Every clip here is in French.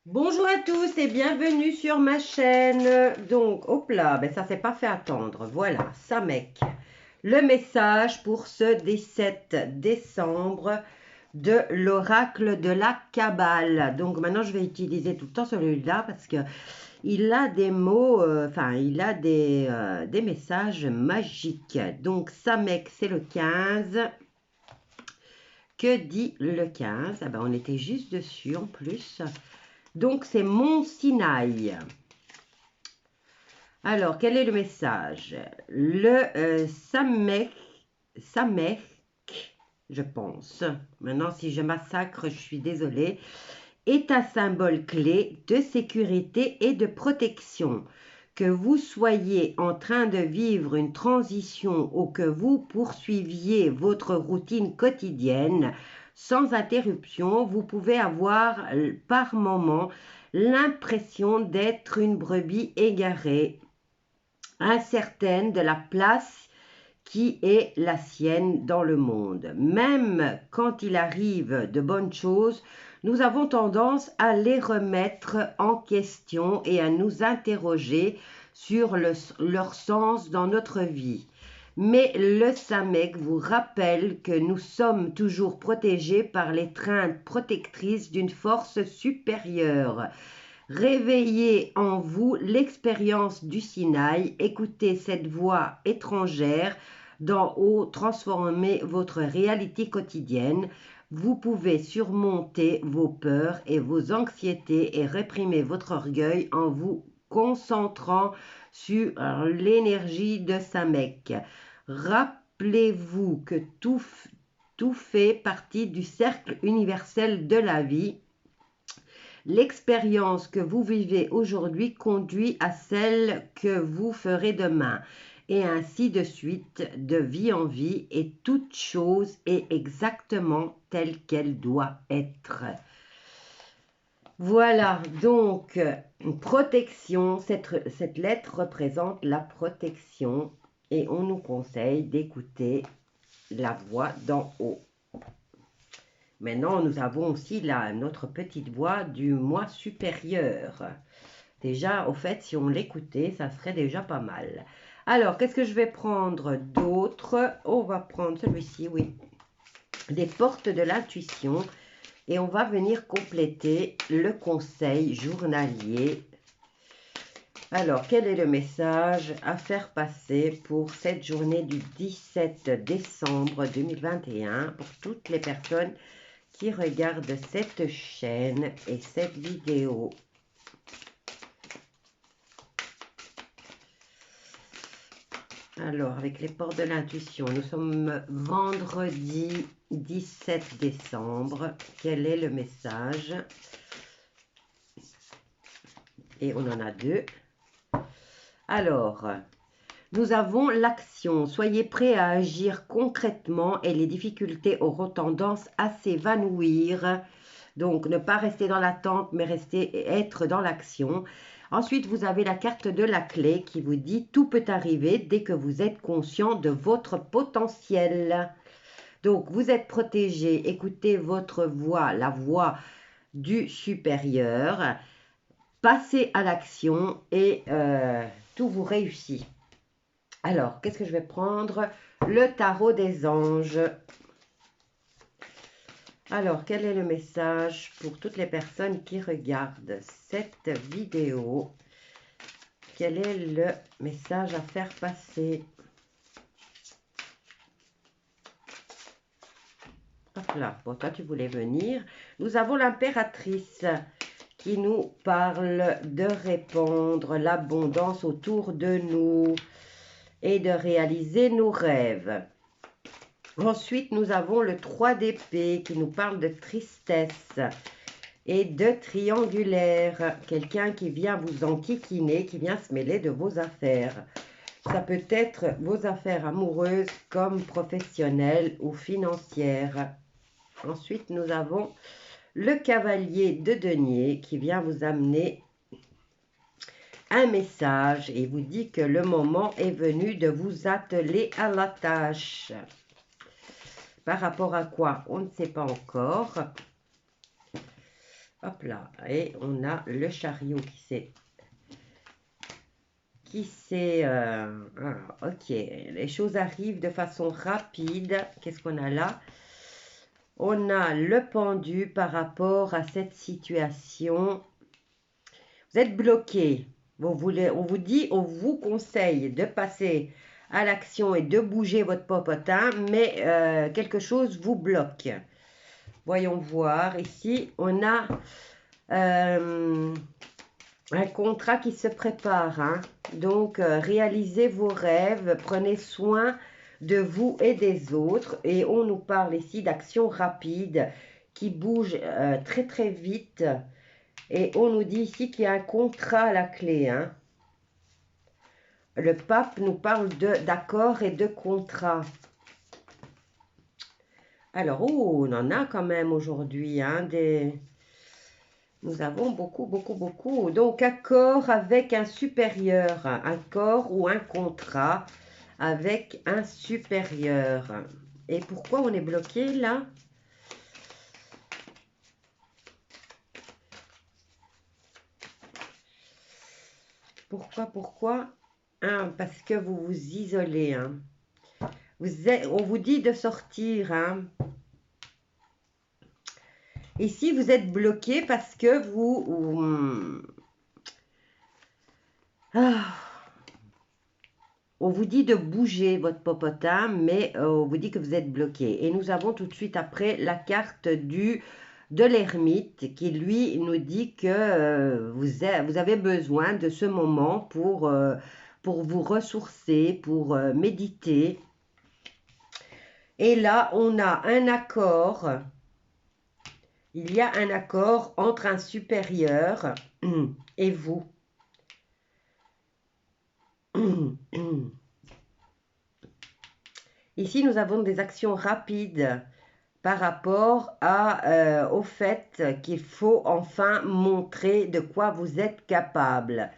Bonjour à tous et bienvenue sur ma chaîne. Donc, hop là, ben ça s'est pas fait attendre. Voilà, Samek. Le message pour ce 17 décembre de l'oracle de la Kabbale. Donc maintenant, je vais utiliser tout le temps celui-là parce que il a des mots, il a des messages magiques. Donc, Samek, c'est le 15. Que dit le 15? Ah ben, on était juste dessus en plus. Donc, c'est Mont Sinaï. Alors, quel est le message? Le Samek, je pense. Maintenant, si je massacre, je suis désolée. Est un symbole clé de sécurité et de protection. Que vous soyez en train de vivre une transition ou que vous poursuiviez votre routine quotidienne sans interruption, vous pouvez avoir par moment l'impression d'être une brebis égarée, incertaine de la place qui est la sienne dans le monde. Même quand il arrive de bonnes choses, nous avons tendance à les remettre en question et à nous interroger sur leur sens dans notre vie. Mais le Samek vous rappelle que nous sommes toujours protégés par l'étreinte protectrice d'une force supérieure. Réveillez en vous l'expérience du Sinaï, écoutez cette voix étrangère d'en haut, transformez votre réalité quotidienne. Vous pouvez surmonter vos peurs et vos anxiétés et réprimer votre orgueil en vous concentrant sur l'énergie de Samek. Rappelez-vous que tout fait partie du cercle universel de la vie. L'expérience que vous vivez aujourd'hui conduit à celle que vous ferez demain, et ainsi de suite, de vie en vie, et toute chose est exactement telle qu'elle doit être. Voilà, donc, protection, cette lettre représente la protection, et on nous conseille d'écouter la voix d'en haut. Maintenant, nous avons aussi notre petite voix du moi supérieur. Déjà, au fait, si on l'écoutait, ça serait déjà pas mal. Alors, qu'est-ce que je vais prendre d'autre? On va prendre celui-ci, oui. Des portes de l'intuition. Et on va venir compléter le conseil journalier. Alors, quel est le message à faire passer pour cette journée du 17 décembre 2021 pour toutes les personnes qui regardent cette chaîne et cette vidéo? Alors, avec les portes de l'intuition, nous sommes vendredi 17 décembre. Quel est le message? Et on en a deux. Alors, nous avons l'action. Soyez prêts à agir concrètement et les difficultés auront tendance à s'évanouir. Donc, ne pas rester dans l'attente, mais être dans l'action. Ensuite, vous avez la carte de la clé qui vous dit « Tout peut arriver dès que vous êtes conscient de votre potentiel ». Donc, vous êtes protégé, écoutez votre voix, la voix du supérieur, passez à l'action et tout vous réussit. Alors, qu'est-ce que je vais prendre? Le tarot des anges. Alors, quel est le message pour toutes les personnes qui regardent cette vidéo? Quel est le message à faire passer? Hop là, bon, toi tu voulais venir. Nous avons l'impératrice qui nous parle de répandre l'abondance autour de nous et de réaliser nos rêves. Ensuite, nous avons le 3 d'épée qui nous parle de tristesse et de triangulaire. Quelqu'un qui vient vous enquiquiner, qui vient se mêler de vos affaires. Ça peut être vos affaires amoureuses comme professionnelles ou financières. Ensuite, nous avons le cavalier de denier qui vient vous amener un message et vous dit que le moment est venu de vous atteler à la tâche. Par rapport à quoi? On ne sait pas encore. Hop là. Et on a le chariot ok, les choses arrivent de façon rapide. Qu'est-ce qu'on a là? On a le pendu par rapport à cette situation. Vous êtes bloqué. On vous conseille de passer à l'action et de bouger votre popotin, mais quelque chose vous bloque. Voyons voir. Ici, on a un contrat qui se prépare. Hein. Donc, réalisez vos rêves, prenez soin de vous et des autres. Et on nous parle ici d'action rapide qui bouge très très vite. Et on nous dit ici qu'il y a un contrat à la clé. Hein. Le pape nous parle d'accord et de contrat. Alors, oh, on en a quand même aujourd'hui. Hein, Nous avons beaucoup, beaucoup, beaucoup. Donc, accord avec un supérieur. Accord ou un contrat avec un supérieur. Et pourquoi on est bloqué là? Pourquoi? Parce que vous vous isolez. Hein. On vous dit de sortir. Hein. Ici, vous êtes bloqué parce que on vous dit de bouger votre popotin, mais on vous dit que vous êtes bloqué. Et nous avons tout de suite après la carte de l'ermite qui, lui, nous dit que vous avez besoin de ce moment pour vous ressourcer, pour méditer. Et là, on a un accord. Il y a un accord entre un supérieur et vous. Ici, nous avons des actions rapides par rapport au fait qu'il faut enfin montrer de quoi vous êtes capable.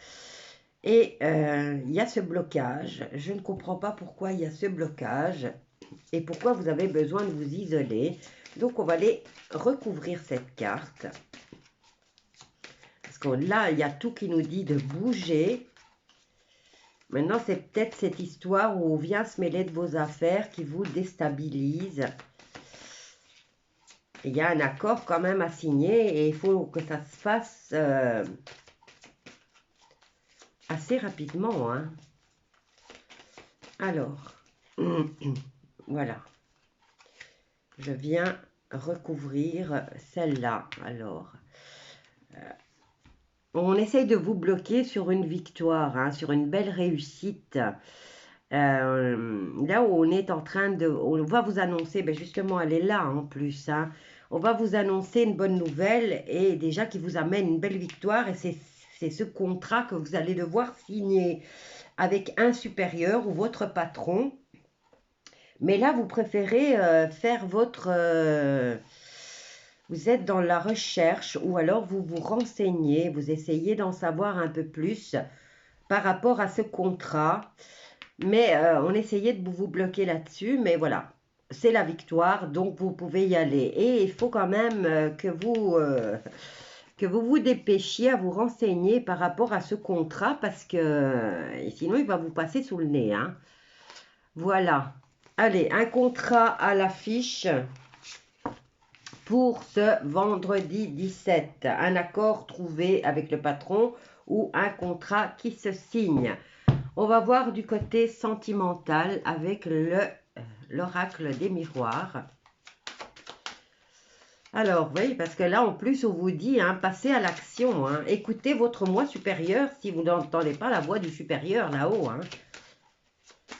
Et il y a ce blocage. Je ne comprends pas pourquoi il y a ce blocage et pourquoi vous avez besoin de vous isoler. Donc, on va aller recouvrir cette carte. Parce que là, il y a tout qui nous dit de bouger. Maintenant, c'est peut-être cette histoire où on vient se mêler de vos affaires qui vous déstabilise. Il y a un accord quand même à signer et il faut que ça se fasse assez rapidement. Hein. Alors, voilà. Je viens recouvrir celle-là. Alors, on essaye de vous bloquer sur une victoire, hein, sur une belle réussite. Là où on est en train de... On va vous annoncer, ben justement, elle est là en plus. Hein, on va vous annoncer une bonne nouvelle et déjà qui vous amène une belle victoire. Et c'est ce contrat que vous allez devoir signer avec un supérieur ou votre patron. Mais là, vous préférez faire votre... vous êtes dans la recherche ou alors vous vous renseignez, vous essayez d'en savoir un peu plus par rapport à ce contrat. Mais on essayait de vous bloquer là-dessus, mais voilà, c'est la victoire, donc vous pouvez y aller. Et il faut quand même que vous dépêchiez à vous renseigner par rapport à ce contrat, parce que sinon il va vous passer sous le nez. Hein. Voilà. Allez, un contrat à l'affiche pour ce vendredi 17. Un accord trouvé avec le patron ou un contrat qui se signe. On va voir du côté sentimental avec l'oracle des miroirs. Alors, oui, parce que là, en plus, on vous dit, hein, passez à l'action. Hein. Écoutez votre moi supérieur si vous n'entendez pas la voix du supérieur là-haut. Hein.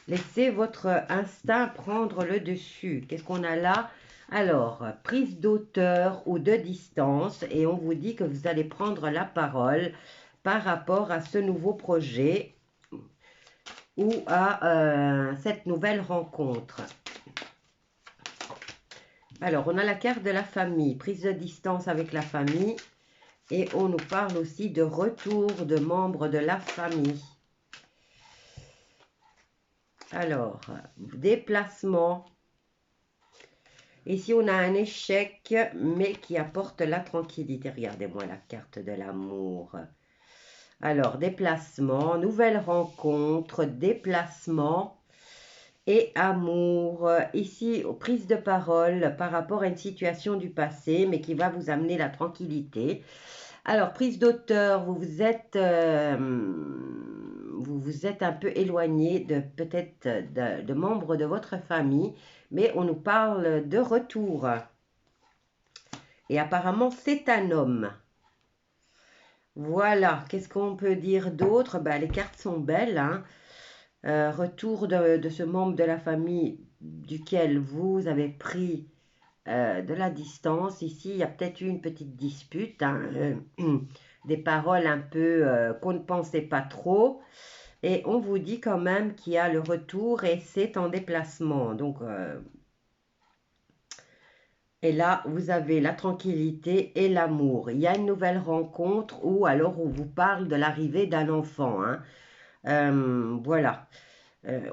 Laissez votre instinct prendre le dessus. Qu'est-ce qu'on a là? Alors, prise d'auteur ou de distance. Et on vous dit que vous allez prendre la parole par rapport à ce nouveau projet ou à cette nouvelle rencontre. Alors, on a la carte de la famille, prise de distance avec la famille. Et on nous parle aussi de retour de membres de la famille. Alors, déplacement. Ici, on a un échec, mais qui apporte la tranquillité. Regardez-moi la carte de l'amour. Alors, déplacement, nouvelle rencontre, déplacement et amour. Ici, prise de parole par rapport à une situation du passé, mais qui va vous amener la tranquillité. Alors, prise d'auteur, vous vous êtes un peu éloigné de peut-être de membres de votre famille, mais on nous parle de retour. Et apparemment, c'est un homme. Voilà, qu'est-ce qu'on peut dire d'autre? Ben, les cartes sont belles, hein. Retour de ce membre de la famille duquel vous avez pris de la distance. Ici, il y a peut-être eu une petite dispute, hein, des paroles un peu qu'on ne pensait pas trop. Et on vous dit quand même qu'il y a le retour et c'est en déplacement. Donc, et là, vous avez la tranquillité et l'amour. Il y a une nouvelle rencontre ou alors on vous parle de l'arrivée d'un enfant, hein. Voilà.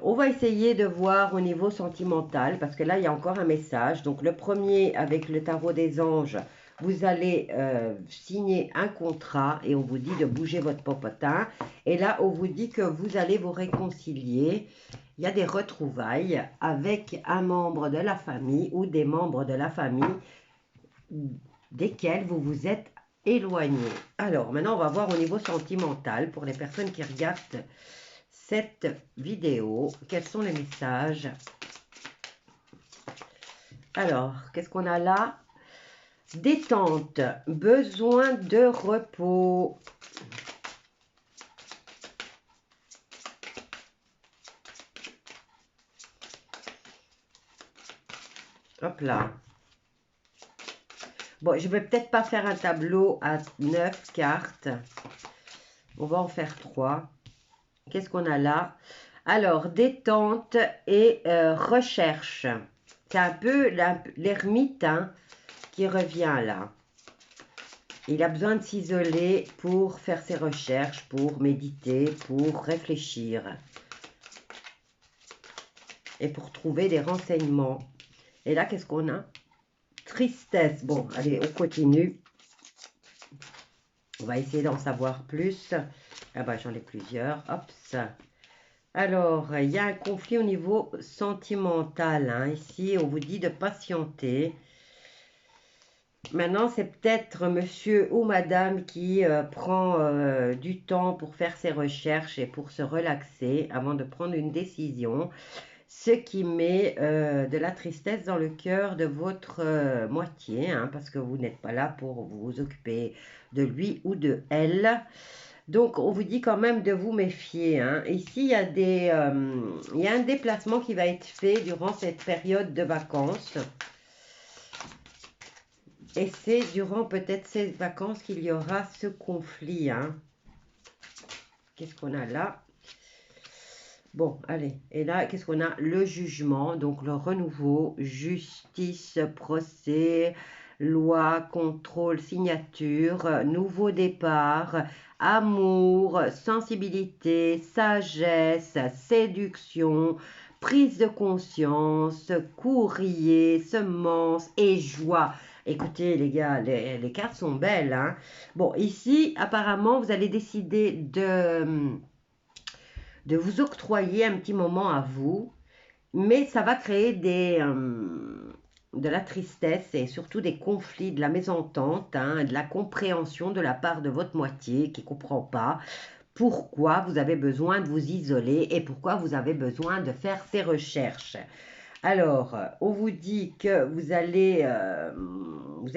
On va essayer de voir au niveau sentimental, parce que là, il y a encore un message. Donc, le premier, avec le tarot des anges, vous allez signer un contrat et on vous dit de bouger votre popotin. Et là, on vous dit que vous allez vous réconcilier. Il y a des retrouvailles avec un membre de la famille ou des membres de la famille desquels vous vous êtes éloigné. Alors, maintenant, on va voir au niveau sentimental pour les personnes qui regardent cette vidéo. Quels sont les messages? Alors, qu'est-ce qu'on a là? Détente, besoin de repos. Hop là. Bon, je vais peut-être pas faire un tableau à 9 cartes. On va en faire 3. Qu'est-ce qu'on a là? Alors, détente et recherche. C'est un peu l'ermite, hein, qui revient là. Il a besoin de s'isoler pour faire ses recherches, pour méditer, pour réfléchir et pour trouver des renseignements. Et là, qu'est-ce qu'on a? Tristesse. Bon, allez, on continue. On va essayer d'en savoir plus. Ah bah, j'en ai plusieurs. Hop, ça. Alors, il y a un conflit au niveau sentimental, hein. Ici, on vous dit de patienter. Maintenant, c'est peut-être monsieur ou madame qui prend du temps pour faire ses recherches et pour se relaxer avant de prendre une décision, ce qui met de la tristesse dans le cœur de votre moitié, hein, parce que vous n'êtes pas là pour vous occuper de lui ou de elle. Donc, on vous dit quand même de vous méfier, hein. Ici, il y a un déplacement qui va être fait durant cette période de vacances. Et c'est durant peut-être ces vacances qu'il y aura ce conflit, hein. Qu'est-ce qu'on a là? Bon, allez. Et là, qu'est-ce qu'on a? Le jugement, donc le renouveau, justice, procès, loi, contrôle, signature, nouveau départ, amour, sensibilité, sagesse, séduction, prise de conscience, courrier, semence et joie. Écoutez, les gars, les cartes sont belles, hein. Bon, ici, apparemment, vous allez décider de vous octroyer un petit moment à vous, mais ça va créer de la tristesse et surtout des conflits, de la mésentente, hein, de la compréhension de la part de votre moitié qui ne comprend pas pourquoi vous avez besoin de vous isoler et pourquoi vous avez besoin de faire ces recherches. Alors, on vous dit que vous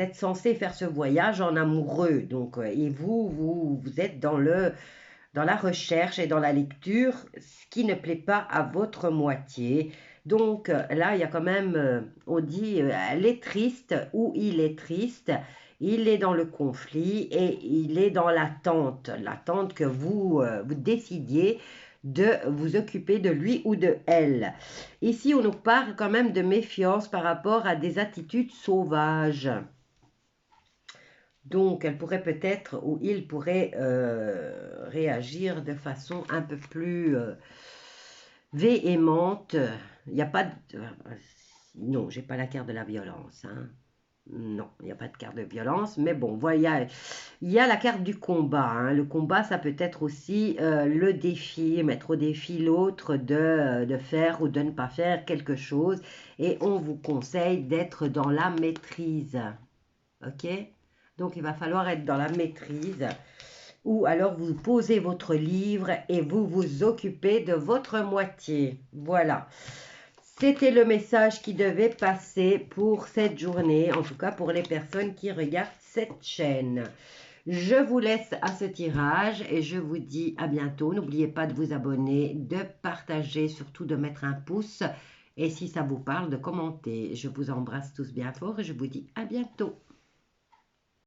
êtes censé faire ce voyage en amoureux, donc, et vous êtes dans la recherche et dans la lecture, ce qui ne plaît pas à votre moitié. Donc là, il y a quand même, on dit, elle est triste ou il est triste. Il est dans le conflit et il est dans l'attente que vous décidiez de vous occuper de lui ou de elle. Ici, on nous parle quand même de méfiance par rapport à des attitudes sauvages. Donc, elle pourrait peut-être, ou il pourrait réagir de façon un peu plus véhémente. Il n'y a pas de... Non, j'ai pas la carte de la violence, hein. Non, il n'y a pas de carte de violence, mais bon, voilà, il y a la carte du combat, hein. Le combat, ça peut être aussi le défi, mettre au défi l'autre de faire ou de ne pas faire quelque chose. Et on vous conseille d'être dans la maîtrise. Ok? Donc, il va falloir être dans la maîtrise. Ou alors, vous posez votre livre et vous vous occupez de votre moitié. Voilà. C'était le message qui devait passer pour cette journée, en tout cas pour les personnes qui regardent cette chaîne. Je vous laisse à ce tirage et je vous dis à bientôt. N'oubliez pas de vous abonner, de partager, surtout de mettre un pouce. Et si ça vous parle, de commenter. Je vous embrasse tous bien fort et je vous dis à bientôt.